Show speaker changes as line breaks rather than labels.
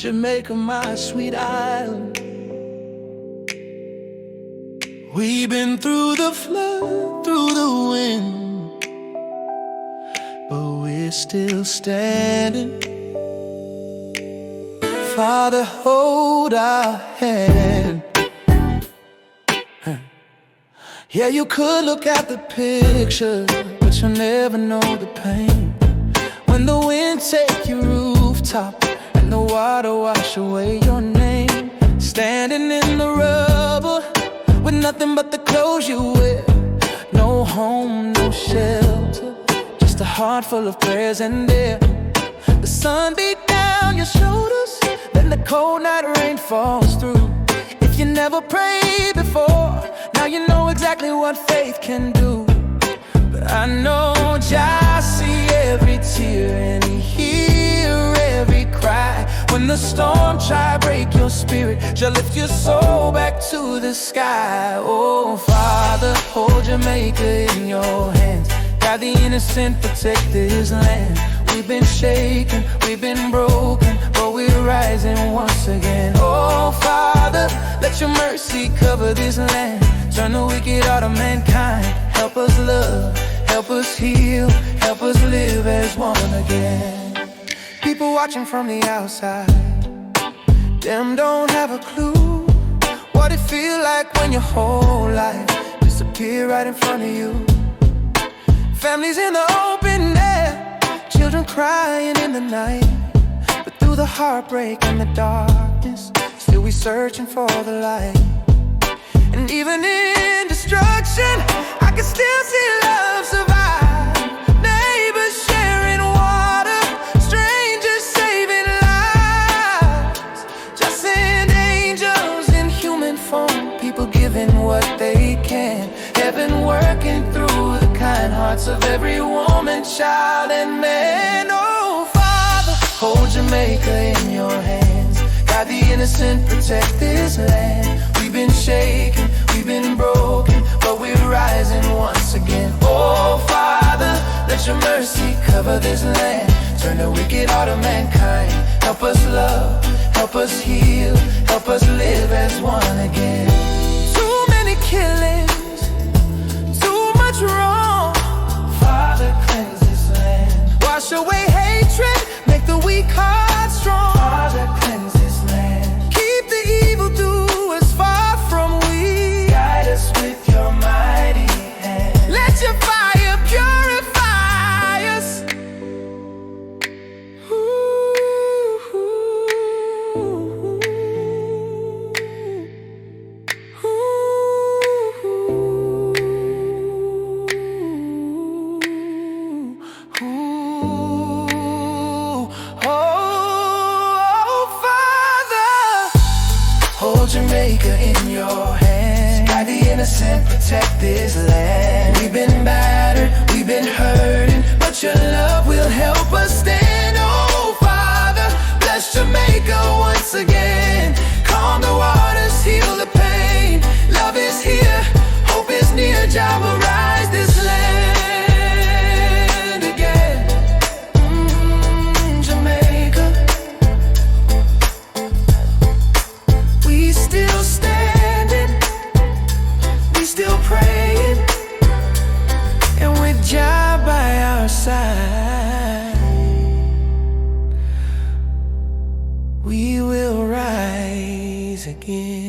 Jamaica, my sweet island. We've been through the flood, through the wind, but we're still standing. Father, hold our hand. Yeah, you could look at the picture, but you'll never know the pain. When the wind take your rooftop and the water wash away your name, standing in the rubble with nothing but the clothes you wear. No home, no shelter, just a heart full of prayers and air. The sun beat down your shoulders, then the cold night rain falls through. If you never prayed before, now you know exactly what faith can do. But I know Jah see every tear and He hear every cry. When the storm try break your spirit, Jah lift your soul back to the sky. Oh Father, hold Jamaica in your hands. Guide the innocent, protect this land. We've been shaken, we've been broken, but we're rising once again. Oh Father, let your mercy cover this land. Turn the wicked heart of mankind. Help us love, help us heal, help us live as one again. People watching from the outside, them don't have a clue what it feel like when your whole life disappear right in front of you. Families in the open air, children crying in the night, but through the heartbreak and the darkness, still we searching for the light. And even in destruction, I can still see love survive. Neighbors sharing water, strangers saving lives. Just send angels in human form, people giving what they can. Heaven working through the kind hearts of every woman, child and man. Oh Father, hold Jamaica in your hands. Guide the innocent, protect this land. We've been shaken, we've been broken, but we're rising once again. Oh Father, let your mercy cover this land. Turn the wicked heart of mankind. Help us love, help us heal, help us live as one again. Too many killings, too much wrong. Father, cleanse this land. Wash away hatred, make the weak heart strong. Father, cleanse this land. Keep the evildoers far from we. Guide us with your mighty hand. Let your fire purify us. Ooh, ooh, ooh, ooh. Oh, Father, hold Jamaica in your hands. Guide the innocent, protect this land. We've been battered, we've been hurting, but your love will help us stand. Oh Father, bless Jamaica once again. Calm the waters, heal the pain. Love is here, hope is near. Jah will rise this land again. Jamaica, we still standing, we still praying, and with Jah by our side, we will rise again.